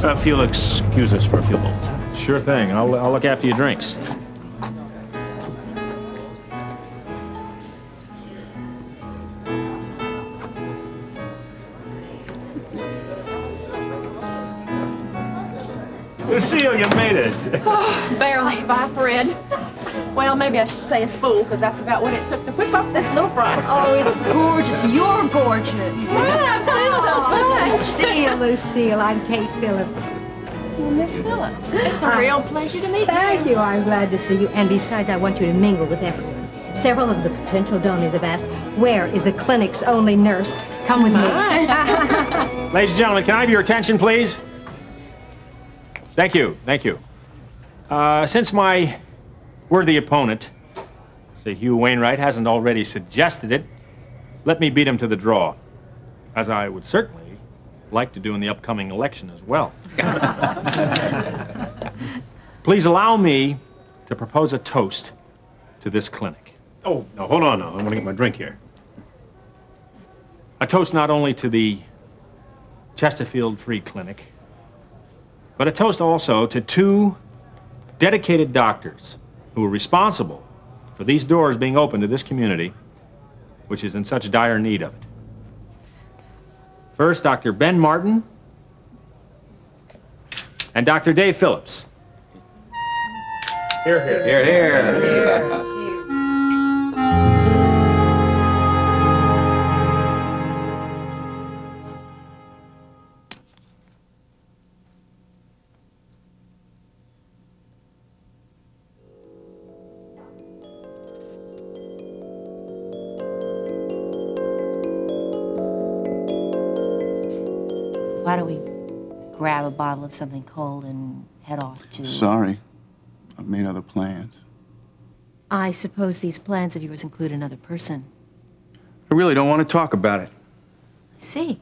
If you'll excuse us for a few moments. Sure thing. I'll look after your drinks. Lucille, you made it. Oh, barely. Bye, Fred. Well, maybe I should say a spool, because that's about what it took to whip up this little front. Oh, it's gorgeous. You're gorgeous. Yeah, thanks so much. See you, Lucille. I'm Kate Phillips. Well, Miss Phillips, it's a real pleasure to meet you. Thank you. I'm glad to see you. And besides, I want you to mingle with everyone. Several of the potential donors have asked, where is the clinic's only nurse? Come with me. Ladies and gentlemen, can I have your attention, please? Thank you. Thank you. Since my worthy opponent, Sir Hugh Wainwright, hasn't already suggested it, let me beat him to the draw, as I would certainly like to do in the upcoming election as well. Please allow me to propose a toast to this clinic. Oh, no, hold on now. I want to get my drink here. A toast not only to the Chesterfield Free Clinic, but a toast also to two dedicated doctors who are responsible for these doors being open to this community, which is in such dire need of it. First, Dr. Ben Martin and Dr. Dave Phillips. Here, here. Here, here. Why don't we grab a bottle of something cold and head off to... Sorry. I've made other plans. I suppose these plans of yours include another person. I really don't want to talk about it. I see.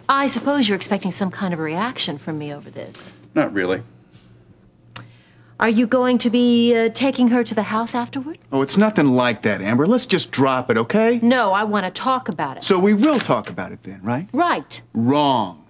I suppose you're expecting some kind of a reaction from me over this. Not really. Are you going to be taking her to the house afterward? Oh, it's nothing like that, Amber. Let's just drop it, okay? No, I want to talk about it. So we will talk about it then, right? Right. Wrong.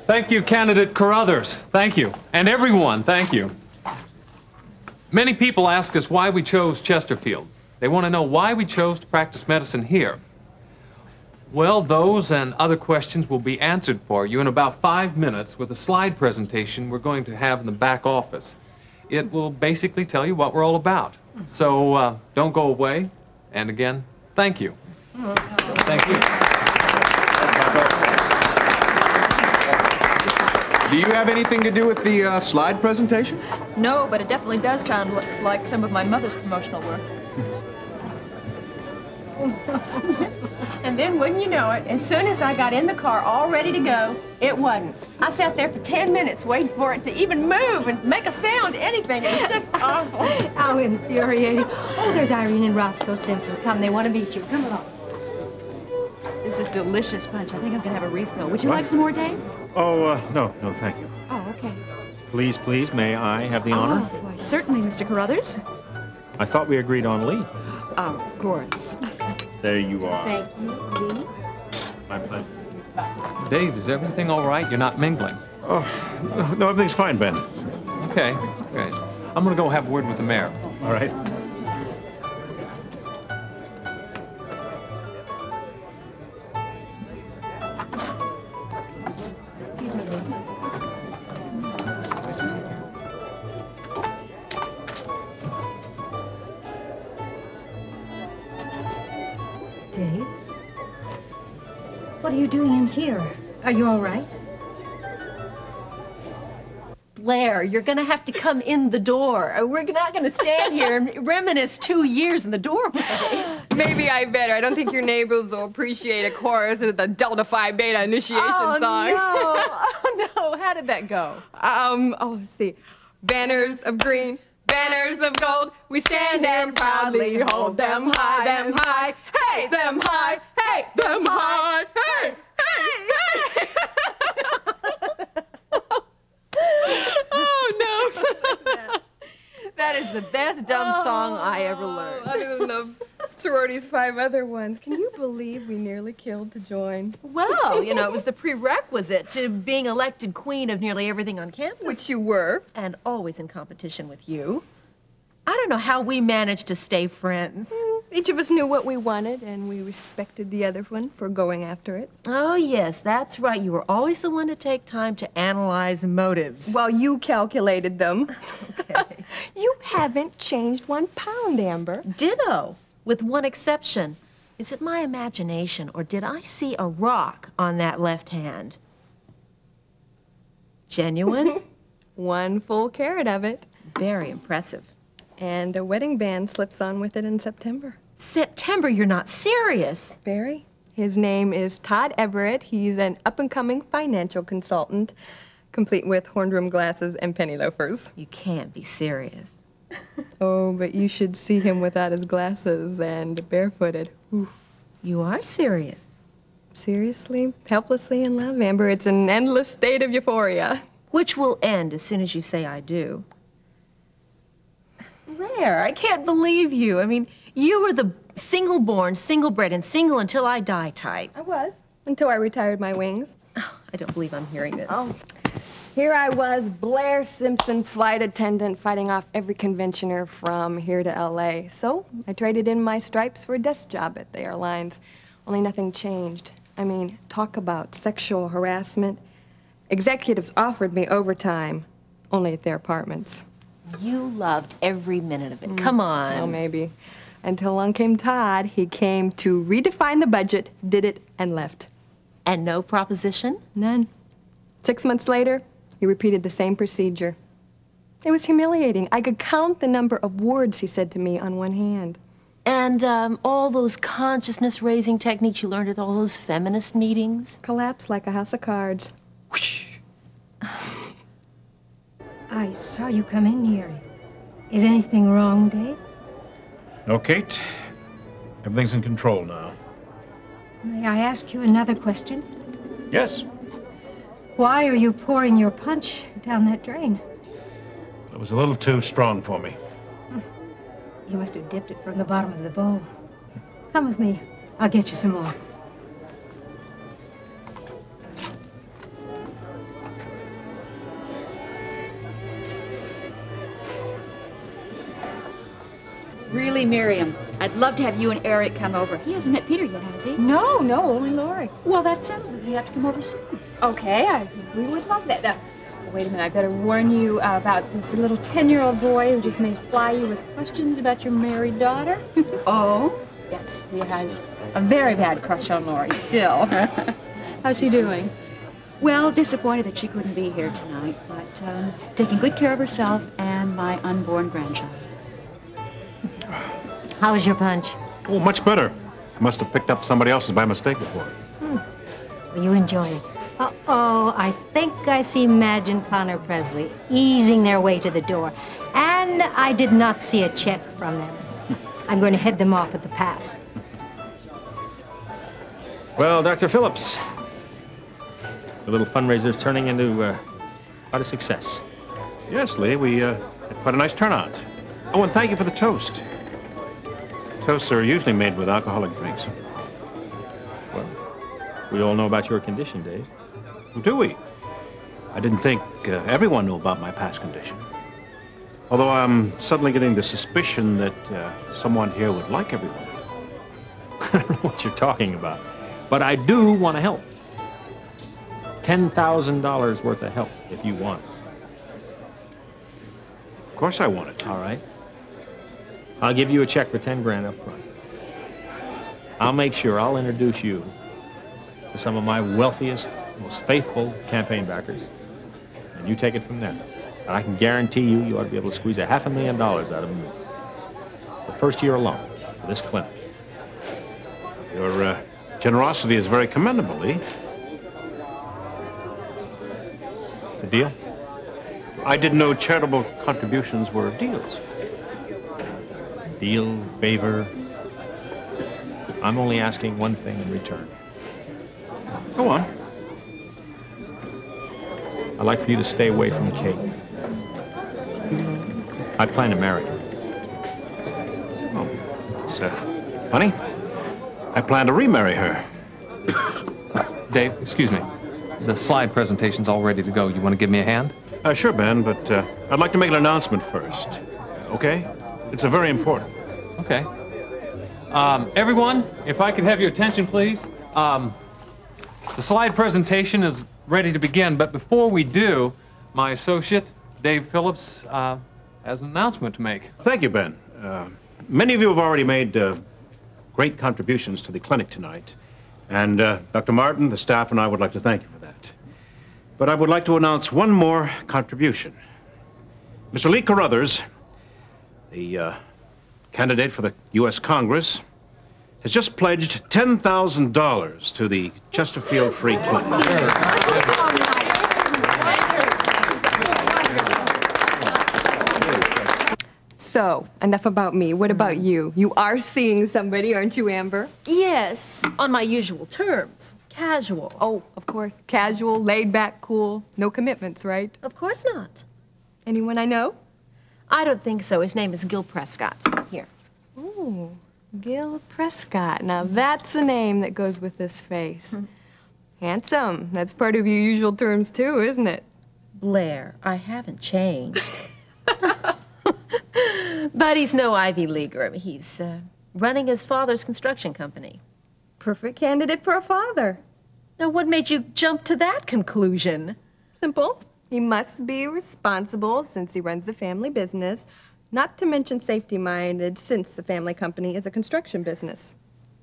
Thank you, candidate Carruthers. Thank you. And everyone, thank you. Many people ask us why we chose Chesterfield. They want to know why we chose to practice medicine here. Well, those and other questions will be answered for you in about 5 minutes with a slide presentation we're going to have in the back office. It will basically tell you what we're all about. So don't go away. And again, thank you. Thank you. Do you have anything to do with the slide presentation? No, but it definitely does sound like some of my mother's promotional work. And then, wouldn't you know it, as soon as I got in the car all ready to go, it wasn't. I sat there for 10 minutes waiting for it to even move and make a sound, anything. It was just awful. How infuriating. Oh, there's Irene and Roscoe Simpson. Come, they want to meet you. Come along. This is delicious punch. I think I'm going to have a refill. Would you like some more, Dave? Oh, no, thank you. Oh, okay. Please, please, may I have the honor? Oh, why, certainly, Mr. Carruthers. I thought we agreed on Lee. Oh, of course. There you are. Thank you, Lee. My pleasure. Dave, is everything all right? You're not mingling. Oh, no, everything's fine, Ben. Okay, great. I'm going to go have a word with the mayor. All right. What are you doing in here? Are you all right? Blair, you're gonna have to come in the door. We're not gonna stand here and reminisce 2 years in the doorway. Maybe I better. I don't think your neighbors will appreciate a chorus of the Delta Phi Beta initiation song. No. Oh, no. How did that go? Let's see. Banners of green, banners of gold, we stand and proudly hold them high, them high, hey, them high, hey, them high, hey, hey, hey. Oh, no. That is the best dumb song I ever learned. Other than the sorority's 5 other ones. Can you believe we nearly killed to join? Well, you know, it was the prerequisite to being elected queen of nearly everything on campus. Which you were. And always in competition with you. I don't know how we managed to stay friends. Each of us knew what we wanted, and we respected the other one for going after it. Oh, yes, that's right. You were always the one to take time to analyze motives. While you calculated them. Okay. You haven't changed 1 pound, Amber. Ditto, with one exception. Is it my imagination, or did I see a rock on that left hand? Genuine? 1 full carat of it. Very impressive. And a wedding band slips on with it in September. September? You're not serious. Barry. His name is Todd Everett. He's an up-and-coming financial consultant, complete with horned rim glasses and penny loafers. You can't be serious. Oh, but you should see him without his glasses and barefooted. Ooh. You are serious. Seriously? Helplessly in love, Amber. It's an endless state of euphoria. Which will end as soon as you say I do. Blair, I can't believe you. I mean, you were the single-born, single-bred, and single until I die type. I was, until I retired my wings. Oh, I don't believe I'm hearing this. Oh. Here I was, Blair Simpson, flight attendant, fighting off every conventioner from here to L.A. So I traded in my stripes for a desk job at the airlines. Only nothing changed. I mean, talk about sexual harassment. Executives offered me overtime, only at their apartments. You loved every minute of it. Come on. Well, maybe. Until along came Todd. He came to redefine the budget, did it, and left. And no proposition? None. 6 months later, he repeated the same procedure. It was humiliating. I could count the number of words he said to me on one hand. And all those consciousness-raising techniques you learned at all those feminist meetings? Collapsed like a house of cards. Whoosh. I saw you come in here. Is anything wrong, Dave? No, Kate. Everything's in control now. May I ask you another question? Yes. Why are you pouring your punch down that drain? It was a little too strong for me. You must have dipped it from the bottom of the bowl. Come with me. I'll get you some more. Really, Miriam, I'd love to have you and Eric come over. He hasn't met Peter yet, has he? No, only Lori. Well, that settles it. You have to come over soon. Okay, we would love that. Wait a minute, I better warn you about this little 10-year-old boy who just may fly you with questions about your married daughter. Oh? Yes, he has a very bad crush on Lori still. How's she doing? Well, disappointed that she couldn't be here tonight, but taking good care of herself and my unborn grandchild. How was your punch? Oh, much better. I must have picked up somebody else's by mistake before. Well, you enjoy it. Uh-oh, I think I see Madge and Connor Presley easing their way to the door. And I did not see a check from them. I'm going to head them off at the pass. Well, Dr. Phillips, the little fundraiser's turning into quite a success. Yes, Lee, we had quite a nice turnout. Oh, and thank you for the toast. Toasts are usually made with alcoholic drinks. Well, we all know about your condition, Dave. Oh, do we? I didn't think everyone knew about my past condition. Although I'm suddenly getting the suspicion that someone here would like everyone. I don't know what you're talking about, but I do want to help. $10,000 worth of help, if you want. Of course I want it. All right. I'll give you a check for 10 grand up front. I'll make sure I'll introduce you to to some of my wealthiest, most faithful campaign backers, and you take it from there. And I can guarantee you, you ought to be able to squeeze $500,000 out of me. The first year alone for this clinic. Your generosity is very commendable, Lee. It's a deal? I didn't know charitable contributions were deals. Deal, favor. I'm only asking one thing in return. Go on. I'd like for you to stay away from Kate. I plan to marry her. Oh, it's funny. I plan to remarry her. Dave, excuse me. The slide presentation's all ready to go. You want to give me a hand? Sure, Ben, but I'd like to make an announcement first. Okay? It's a very important. Okay. Everyone, if I could have your attention, please. The slide presentation is ready to begin, but before we do, my associate, Dave Phillips, has an announcement to make. Thank you, Ben. Many of you have already made great contributions to the clinic tonight, and Dr. Martin, the staff, and I would like to thank you for that. But I would like to announce one more contribution. Mr. Lee Carruthers, the candidate for the U.S. Congress, has just pledged $10,000 to the Chesterfield Free Clinic. So, enough about me. What about you? You are seeing somebody, aren't you, Amber? Yes, on my usual terms. Casual. Oh, of course. Casual, laid back, cool. No commitments, right? Of course not. Anyone I know? I don't think so. His name is Gil Prescott. Here. Ooh, Gil Prescott. Now that's a name that goes with this face. Handsome. That's part of your usual terms too, isn't it? Blair, I haven't changed. But he's no Ivy Leaguer. He's running his father's construction company. Perfect candidate for a father. Now, what made you jump to that conclusion? Simple. He must be responsible since he runs the family business, not to mention safety-minded since the family company is a construction business.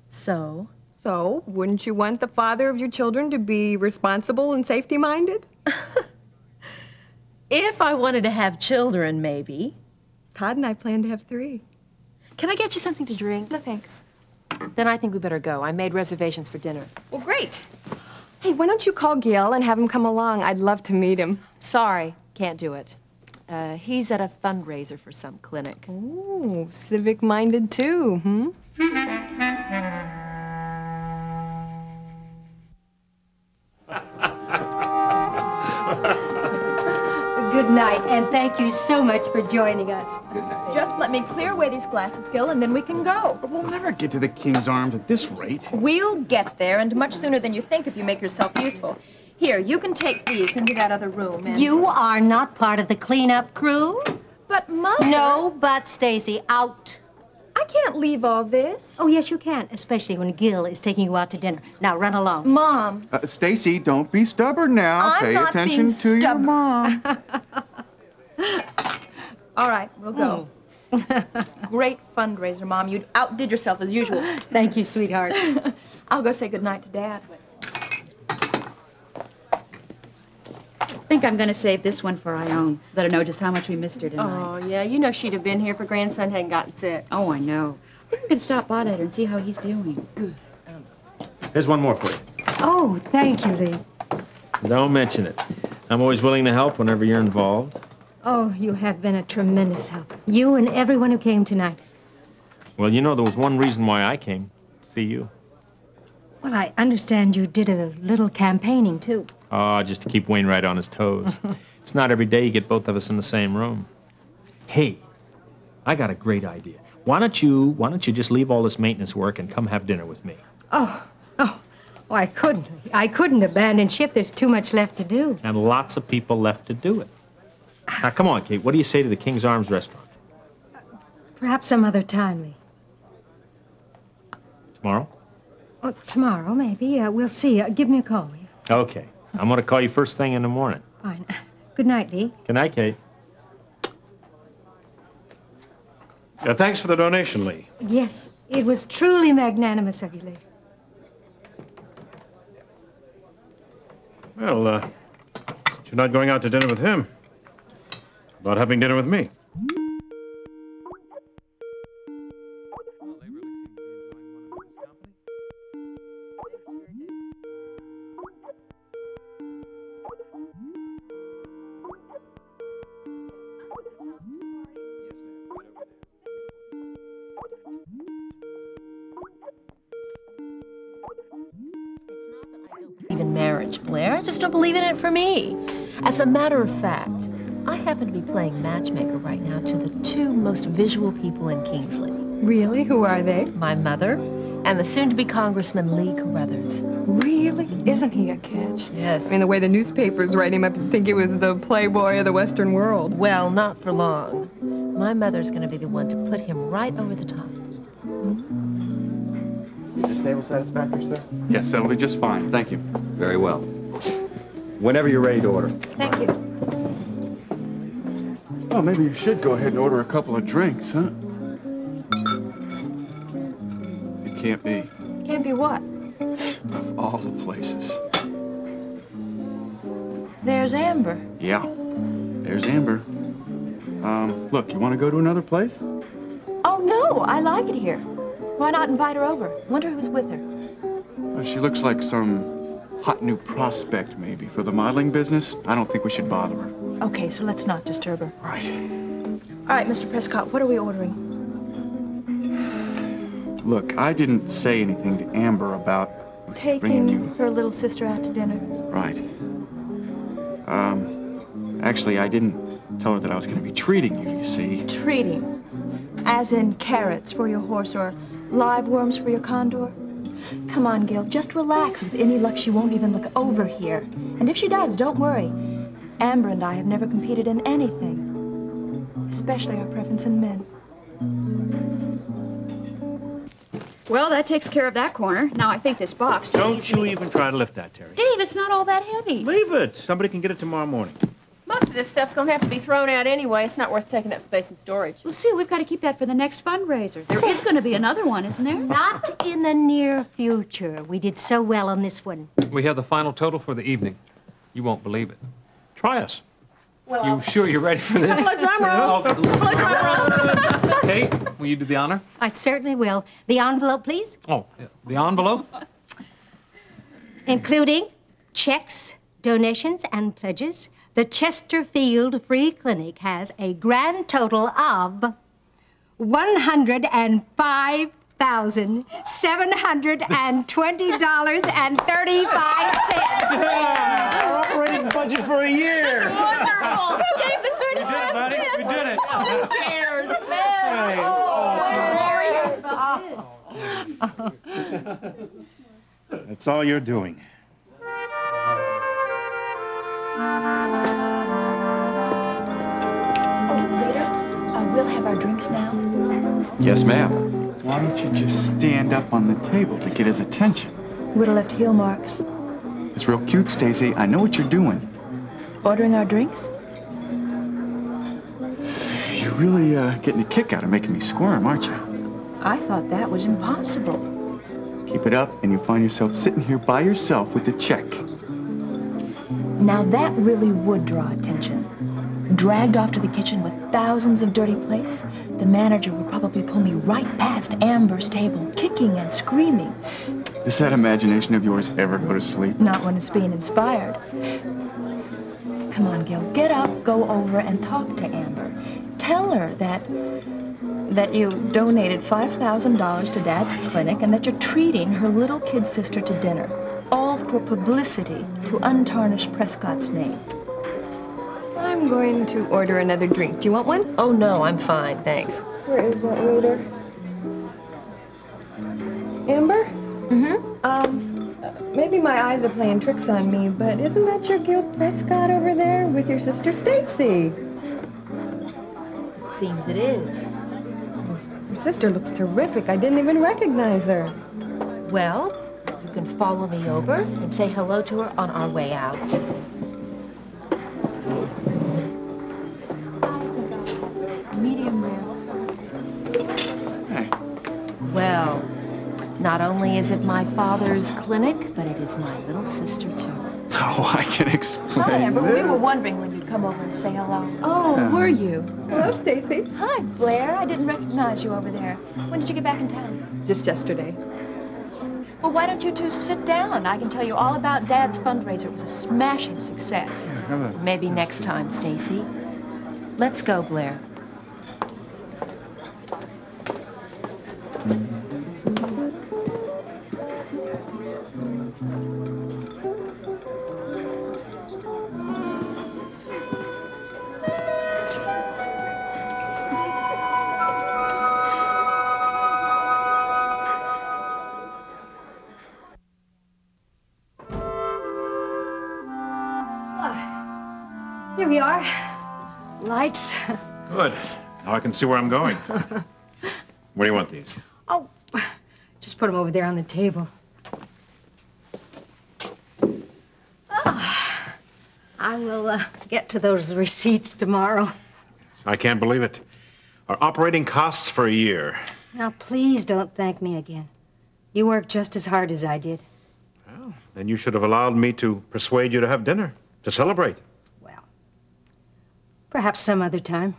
So? So, wouldn't you want the father of your children to be responsible and safety-minded? If I wanted to have children, maybe. Todd and I plan to have 3. Can I get you something to drink? No, thanks. Then I think we better go. I made reservations for dinner. Well, great. Hey, why don't you call Gil and have him come along? I'd love to meet him. Sorry, can't do it. He's at a fundraiser for some clinic. Ooh, civic-minded too, hmm? Good night, and thank you so much for joining us. Just let me clear away these glasses, Gil, and then we can go. We'll never get to the King's Arms at this rate. We'll get there, and much sooner than you think if you make yourself useful. Here, you can take these into that other room. And... You are not part of the cleanup crew? But, Mother... No, but, Stacy, out. I can't leave all this. Oh, yes, you can, especially when Gil is taking you out to dinner. Now, run along. Mom. Stacy, don't be stubborn now. I'm Pay not attention being to your stubborn. mom. All right, we'll go. Great fundraiser, Mom. You outdid yourself as usual. Thank you, sweetheart. I'll go say goodnight to Dad. I think I'm going to save this one for Ione. Let her know just how much we missed her tonight. Oh, yeah, you know she'd have been here if grandson hadn't gotten sick. Oh, I know. I think I'm going to stop by later and see how he's doing. Here's one more for you. Oh, thank you, Lee. Don't mention it. I'm always willing to help whenever you're involved. Oh, you have been a tremendous help. You and everyone who came tonight. Well, you know, there was one reason why I came. See you. Well, I understand you did a little campaigning, too. Oh, just to keep Wainwright on his toes. It's not every day you get both of us in the same room. Hey, I got a great idea. Why don't you just leave all this maintenance work and come have dinner with me? Oh, I couldn't. I couldn't abandon ship. There's too much left to do. And lots of people left to do it. Now, come on, Kate. What do you say to the King's Arms restaurant? Perhaps some other time, Lee. Tomorrow? Oh, tomorrow, maybe. We'll see. Give me a call, will you? Okay. I'm going to call you first thing in the morning. Fine. Good night, Lee. Good night, Kate. Thanks for the donation, Lee. Yes, it was truly magnanimous of you, Lee. Well, since you're not going out to dinner with him, about having dinner with me. Even marriage, Blair. I just don't believe in it for me. As a matter of fact, I happen to be playing matchmaker right now to the two most visual people in Kingsley. Really? Who are they? My mother and the soon-to-be Congressman Lee Carruthers. Really? Isn't he a catch? Yes. I mean, the way the newspapers write him up, you'd think he was the playboy of the Western world. Well, not for long. My mother's going to be the one to put him right over the top. Is this table satisfactory, sir? Yes, that'll be just fine. Thank you. Very well. Whenever you're ready to order. Thank you. Well, maybe you should go ahead and order a couple of drinks, huh? It can't be. Can't be what? Of all the places. There's Amber. Yeah, there's Amber. Look, you want to go to another place? Oh, no, I like it here. Why not invite her over? Wonder who's with her. Well, she looks like some hot new prospect, maybe, for the modeling business. I don't think we should bother her. Okay, so let's not disturb her. Right. All right, Mr. Prescott, what are we ordering? Look, I didn't say anything to Amber about bringing you... Taking her little sister out to dinner. Right. Actually, I didn't tell her that I was going to be treating you, you see. Treating. As in carrots for your horse or live worms for your condor? Come on, Gil, just relax. With any luck, she won't even look over here. And if she does, don't worry. Amber and I have never competed in anything, especially our preference in men. Well, that takes care of that corner. Now I think this box just needs Don't you even try to lift that, Terry. Dave, it's not all that heavy. Leave it. Somebody can get it tomorrow morning. Most of this stuff's gonna have to be thrown out anyway. It's not worth taking up space in storage. Lucille, we've got to keep that for the next fundraiser. There is going to be another one, isn't there? Not in the near future. We did so well on this one. We have the final total for the evening. You won't believe it. Try us. You sure you're ready for this? Play drum roll. Play drum roll. Kate, will you do the honor? I certainly will. The envelope, please. Oh, yeah. The envelope? Including checks, donations, and pledges, the Chesterfield Free Clinic has a grand total of $105,720.35. Our operating budget for a year. That's wonderful. Who gave the 35 buddy. cents? We did it. Who cares, man? That's all you're doing. We'll have our drinks now. Yes, ma'am. Why don't you just stand up on the table to get his attention? Would have left heel marks. It's real cute, Stacy. I know what you're doing. Ordering our drinks? You're really getting a kick out of making me squirm, aren't you? I thought that was impossible. Keep it up, and you'll find yourself sitting here by yourself with the check. Now that really would draw attention. Dragged off to the kitchen with thousands of dirty plates, the manager would probably pull me right past Amber's table, kicking and screaming. Does that imagination of yours ever go to sleep? Not when it's being inspired. Come on, Gil, get up, go over and talk to Amber. Tell her that you donated $5,000 to Dad's clinic and that you're treating her little kid sister to dinner. All for publicity to untarnish Prescott's name. I'm going to order another drink. Do you want one? Oh, no, I'm fine, thanks. Where is that waiter? Amber? Mm-hmm. Maybe my eyes are playing tricks on me, but isn't that your Gil Prescott over there with your sister Stacy? It seems it is. Your sister looks terrific. I didn't even recognize her. Well, you can follow me over and say hello to her on our way out. Medium rare. Hey. Well, Not only is it my father's clinic, but it is my little sister, too. Oh, I can explain. Hi, Amber. this. We were wondering when you'd come over and say hello. Oh, were you? Hello, Stacy. Hi, Blair. I didn't recognize you over there. When did you get back in town? Just yesterday. Well, why don't you two sit down? I can tell you all about Dad's fundraiser. It was a smashing success. Maybe next time, Stacy. Let's go, Blair. Here we are. Lights. Good. Now I can see where I'm going. Where do you want these? Oh, just put them over there on the table. I will get to those receipts tomorrow. I can't believe it. Our operating costs for a year. Now, please don't thank me again. You worked just as hard as I did. Well, then you should have allowed me to persuade you to have dinner, to celebrate. Well, perhaps some other time.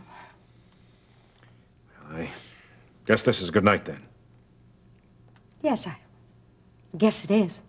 I guess this is good night then. Yes, I guess it is.